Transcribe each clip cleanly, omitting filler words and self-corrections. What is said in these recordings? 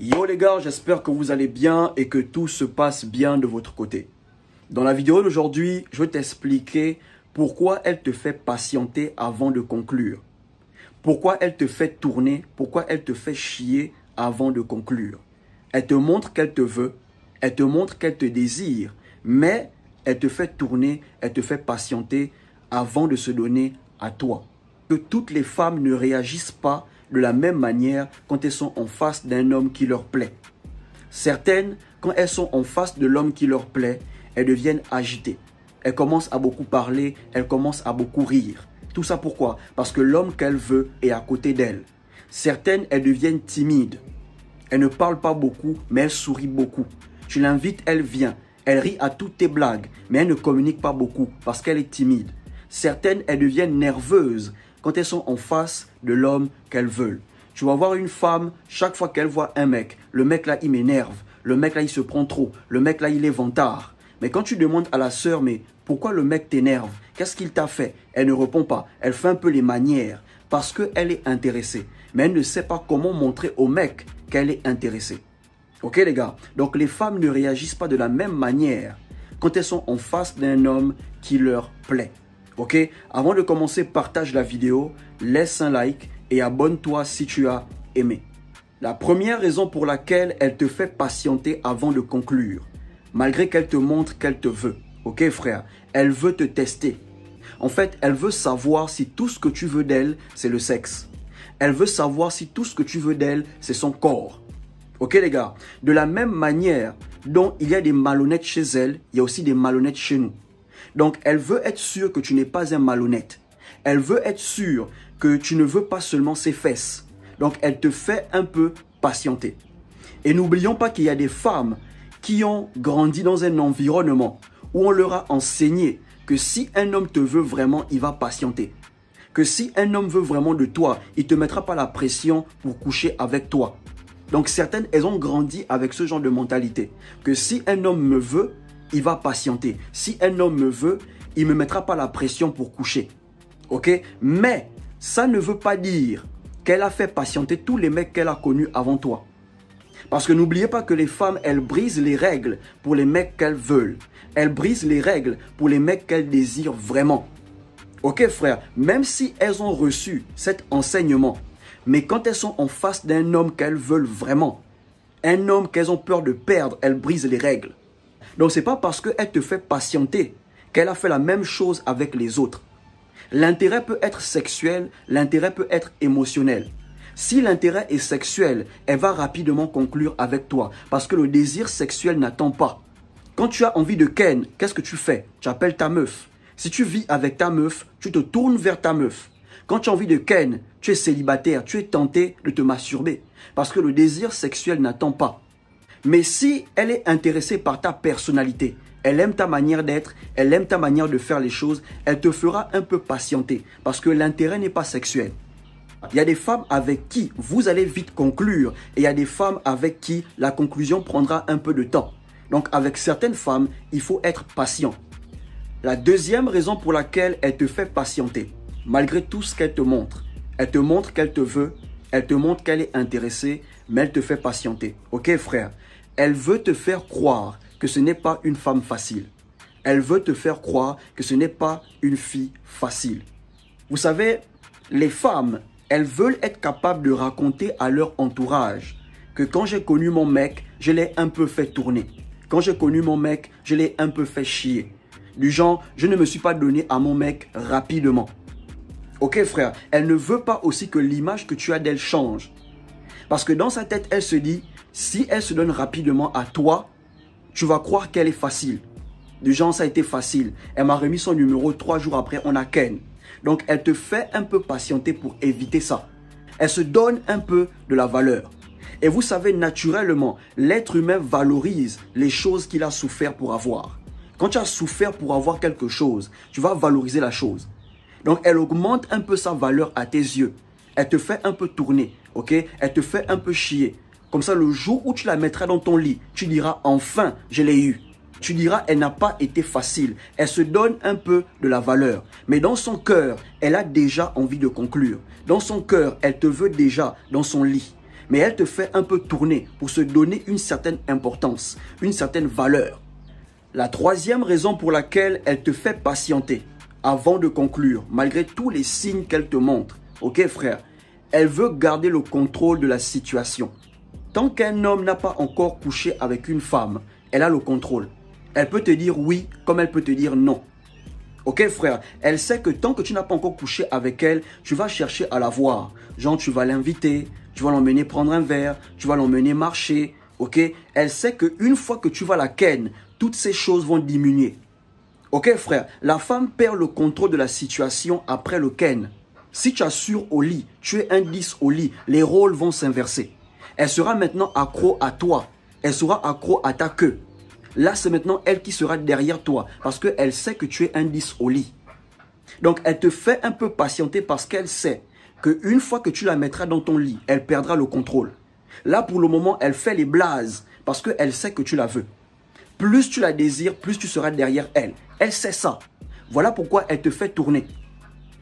Yo les gars, j'espère que vous allez bien et que tout se passe bien de votre côté. Dans la vidéo d'aujourd'hui, je vais t'expliquer pourquoi elle te fait patienter avant de conclure. Pourquoi elle te fait tourner, pourquoi elle te fait chier avant de conclure. Elle te montre qu'elle te veut, elle te montre qu'elle te désire, mais elle te fait tourner, elle te fait patienter avant de se donner à toi. Que toutes les femmes ne réagissent pas de la même manière quand elles sont en face d'un homme qui leur plaît. Certaines, quand elles sont en face de l'homme qui leur plaît, elles deviennent agitées. Elles commencent à beaucoup parler, elles commencent à beaucoup rire. Tout ça pourquoi? Parce que l'homme qu'elle veut est à côté d'elle. Certaines, elles deviennent timides. Elles ne parlent pas beaucoup, mais elles sourient beaucoup. Tu l'invites, elle vient. Elle rit à toutes tes blagues, mais elle ne communique pas beaucoup parce qu'elle est timide. Certaines, elles deviennent nerveuses quand elles sont en face de l'homme qu'elles veulent. Tu vas voir une femme, chaque fois qu'elle voit un mec, le mec là, il m'énerve. Le mec là, il se prend trop. Le mec là, il est vantard. Mais quand tu demandes à la sœur, mais pourquoi le mec t'énerve? Qu'est-ce qu'il t'a fait? Elle ne répond pas. Elle fait un peu les manières parce qu'elle est intéressée. Mais elle ne sait pas comment montrer au mec qu'elle est intéressée. Ok les gars? Donc les femmes ne réagissent pas de la même manière quand elles sont en face d'un homme qui leur plaît. Ok? Avant de commencer, partage la vidéo, laisse un like et abonne-toi si tu as aimé. La première raison pour laquelle elle te fait patienter avant de conclure, malgré qu'elle te montre qu'elle te veut. Ok frère? Elle veut te tester. En fait, elle veut savoir si tout ce que tu veux d'elle, c'est le sexe. Elle veut savoir si tout ce que tu veux d'elle, c'est son corps. Ok les gars? De la même manière dont il y a des malhonnêtes chez elle, il y a aussi des malhonnêtes chez nous. Donc, elle veut être sûre que tu n'es pas un malhonnête. Elle veut être sûre que tu ne veux pas seulement ses fesses. Donc, elle te fait un peu patienter. Et n'oublions pas qu'il y a des femmes qui ont grandi dans un environnement où on leur a enseigné que si un homme te veut vraiment, il va patienter. Que si un homme veut vraiment de toi, il ne te mettra pas la pression pour coucher avec toi. Donc, certaines, elles ont grandi avec ce genre de mentalité. Que si un homme me veut, il va patienter. Si un homme me veut, il ne me mettra pas la pression pour coucher. Ok? Mais ça ne veut pas dire qu'elle a fait patienter tous les mecs qu'elle a connus avant toi. Parce que n'oubliez pas que les femmes, elles brisent les règles pour les mecs qu'elles veulent. Elles brisent les règles pour les mecs qu'elles désirent vraiment. Ok frère? Même si elles ont reçu cet enseignement, mais quand elles sont en face d'un homme qu'elles veulent vraiment, un homme qu'elles ont peur de perdre, elles brisent les règles. Donc, ce n'est pas parce qu'elle te fait patienter qu'elle a fait la même chose avec les autres. L'intérêt peut être sexuel, l'intérêt peut être émotionnel. Si l'intérêt est sexuel, elle va rapidement conclure avec toi parce que le désir sexuel n'attend pas. Quand tu as envie de ken, qu'est-ce que tu fais? Tu appelles ta meuf. Si tu vis avec ta meuf, tu te tournes vers ta meuf. Quand tu as envie de ken, tu es célibataire, tu es tenté de te masturber parce que le désir sexuel n'attend pas. Mais si elle est intéressée par ta personnalité, elle aime ta manière d'être, elle aime ta manière de faire les choses, elle te fera un peu patienter parce que l'intérêt n'est pas sexuel. Il y a des femmes avec qui vous allez vite conclure et il y a des femmes avec qui la conclusion prendra un peu de temps. Donc avec certaines femmes, il faut être patient. La deuxième raison pour laquelle elle te fait patienter, malgré tout ce qu'elle te montre qu'elle te veut, elle te montre qu'elle est intéressée, mais elle te fait patienter. Ok frère? Elle veut te faire croire que ce n'est pas une femme facile. Elle veut te faire croire que ce n'est pas une fille facile. Vous savez, les femmes, elles veulent être capables de raconter à leur entourage que quand j'ai connu mon mec, je l'ai un peu fait tourner. Quand j'ai connu mon mec, je l'ai un peu fait chier. Du genre, je ne me suis pas donné à mon mec rapidement. Ok frère, elle ne veut pas aussi que l'image que tu as d'elle change. Parce que dans sa tête, elle se dit, si elle se donne rapidement à toi, tu vas croire qu'elle est facile. Du genre, ça a été facile. Elle m'a remis son numéro, 3 jours après, on a ken. Donc, elle te fait un peu patienter pour éviter ça. Elle se donne un peu de la valeur. Et vous savez, naturellement, l'être humain valorise les choses qu'il a souffert pour avoir. Quand tu as souffert pour avoir quelque chose, tu vas valoriser la chose. Donc, elle augmente un peu sa valeur à tes yeux. Elle te fait un peu tourner, ok? Elle te fait un peu chier. Comme ça, le jour où tu la mettras dans ton lit, tu diras, enfin, je l'ai eu. Tu diras, elle n'a pas été facile. Elle se donne un peu de la valeur. Mais dans son cœur, elle a déjà envie de conclure. Dans son cœur, elle te veut déjà dans son lit. Mais elle te fait un peu tourner pour se donner une certaine importance, une certaine valeur. La troisième raison pour laquelle elle te fait patienter avant de conclure, malgré tous les signes qu'elle te montre, ok frère, elle veut garder le contrôle de la situation. Tant qu'un homme n'a pas encore couché avec une femme, elle a le contrôle. Elle peut te dire oui comme elle peut te dire non. Ok frère, elle sait que tant que tu n'as pas encore couché avec elle, tu vas chercher à la voir. Genre tu vas l'inviter, tu vas l'emmener prendre un verre, tu vas l'emmener marcher. Ok, elle sait qu'une fois que tu vas la ken, toutes ces choses vont diminuer. Ok frère, la femme perd le contrôle de la situation après le ken. Si tu assures au lit, tu es un 10 au lit, les rôles vont s'inverser. Elle sera maintenant accro à toi. Elle sera accro à ta queue. Là, c'est maintenant elle qui sera derrière toi parce qu'elle sait que tu es un 10 au lit. Donc, elle te fait un peu patienter parce qu'elle sait qu'une fois que tu la mettras dans ton lit, elle perdra le contrôle. Là, pour le moment, elle fait les blazes parce qu'elle sait que tu la veux. Plus tu la désires, plus tu seras derrière elle. Elle sait ça. Voilà pourquoi elle te fait tourner.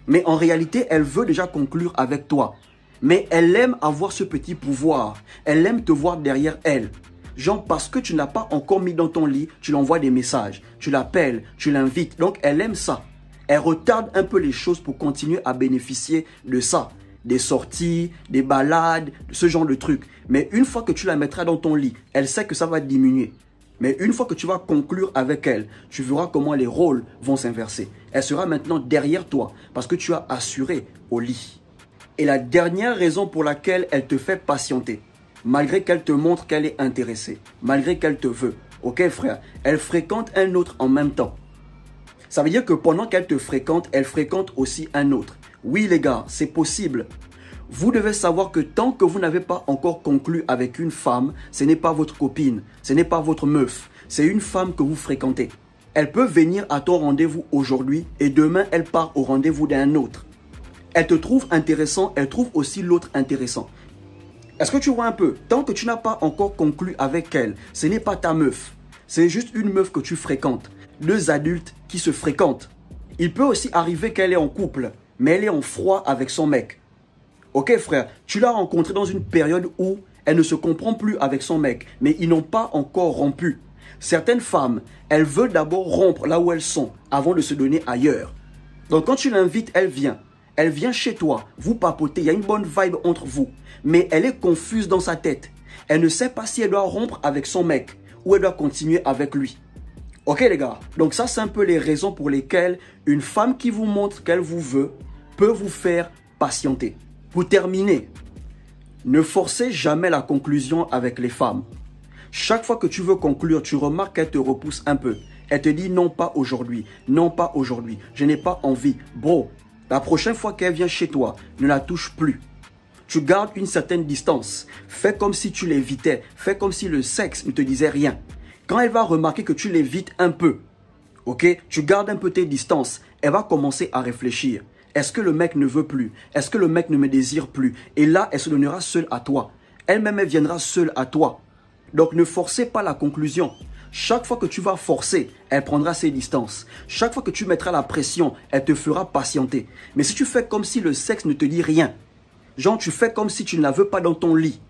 Mais en réalité, elle veut déjà conclure avec toi. Mais elle aime avoir ce petit pouvoir. Elle aime te voir derrière elle. Genre parce que tu ne l'as pas encore mis dans ton lit, tu l'envoies des messages. Tu l'appelles, tu l'invites. Donc elle aime ça. Elle retarde un peu les choses pour continuer à bénéficier de ça. Des sorties, des balades, ce genre de trucs. Mais une fois que tu la mettras dans ton lit, elle sait que ça va diminuer. Mais une fois que tu vas conclure avec elle, tu verras comment les rôles vont s'inverser. Elle sera maintenant derrière toi parce que tu as assuré au lit. Et la dernière raison pour laquelle elle te fait patienter, malgré qu'elle te montre qu'elle est intéressée, malgré qu'elle te veut, ok frère, elle fréquente un autre en même temps. Ça veut dire que pendant qu'elle te fréquente, elle fréquente aussi un autre. Oui les gars, c'est possible. Vous devez savoir que tant que vous n'avez pas encore conclu avec une femme, ce n'est pas votre copine, ce n'est pas votre meuf, c'est une femme que vous fréquentez. Elle peut venir à ton rendez-vous aujourd'hui et demain elle part au rendez-vous d'un autre. Elle te trouve intéressant, elle trouve aussi l'autre intéressant. Est-ce que tu vois un peu? Tant que tu n'as pas encore conclu avec elle, ce n'est pas ta meuf. C'est juste une meuf que tu fréquentes. Deux adultes qui se fréquentent. Il peut aussi arriver qu'elle est en couple, mais elle est en froid avec son mec. Ok frère, tu l'as rencontrée dans une période où elle ne se comprend plus avec son mec, mais ils n'ont pas encore rompu. Certaines femmes, elles veulent d'abord rompre là où elles sont avant de se donner ailleurs. Donc quand tu l'invites, elle vient. Elle vient chez toi, vous papotez, il y a une bonne vibe entre vous. Mais elle est confuse dans sa tête. Elle ne sait pas si elle doit rompre avec son mec ou elle doit continuer avec lui. Ok les gars, donc ça c'est un peu les raisons pour lesquelles une femme qui vous montre qu'elle vous veut peut vous faire patienter. Pour terminer, ne forcez jamais la conclusion avec les femmes. Chaque fois que tu veux conclure, tu remarques qu'elle te repousse un peu. Elle te dit non pas aujourd'hui, non pas aujourd'hui, je n'ai pas envie. Bro, la prochaine fois qu'elle vient chez toi, ne la touche plus. Tu gardes une certaine distance. Fais comme si tu l'évitais. Fais comme si le sexe ne te disait rien. Quand elle va remarquer que tu l'évites un peu, ok, tu gardes un peu tes distances, elle va commencer à réfléchir. Est-ce que le mec ne veut plus? Est-ce que le mec ne me désire plus? Et là, elle se donnera seule à toi. Elle-même, elle viendra seule à toi. Donc, ne forcez pas la conclusion. Chaque fois que tu vas forcer, elle prendra ses distances. Chaque fois que tu mettras la pression, elle te fera patienter. Mais si tu fais comme si le sexe ne te dit rien, genre tu fais comme si tu ne la veux pas dans ton lit,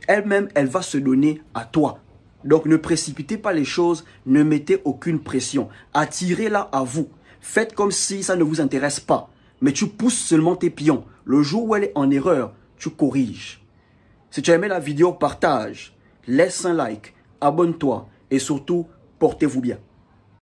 elle-même, elle va se donner à toi. Donc ne précipitez pas les choses, ne mettez aucune pression. Attirez-la à vous. Faites comme si ça ne vous intéresse pas. Mais tu pousses seulement tes pions. Le jour où elle est en erreur, tu corriges. Si tu as aimé la vidéo, partage, laisse un like, abonne-toi et surtout, portez-vous bien.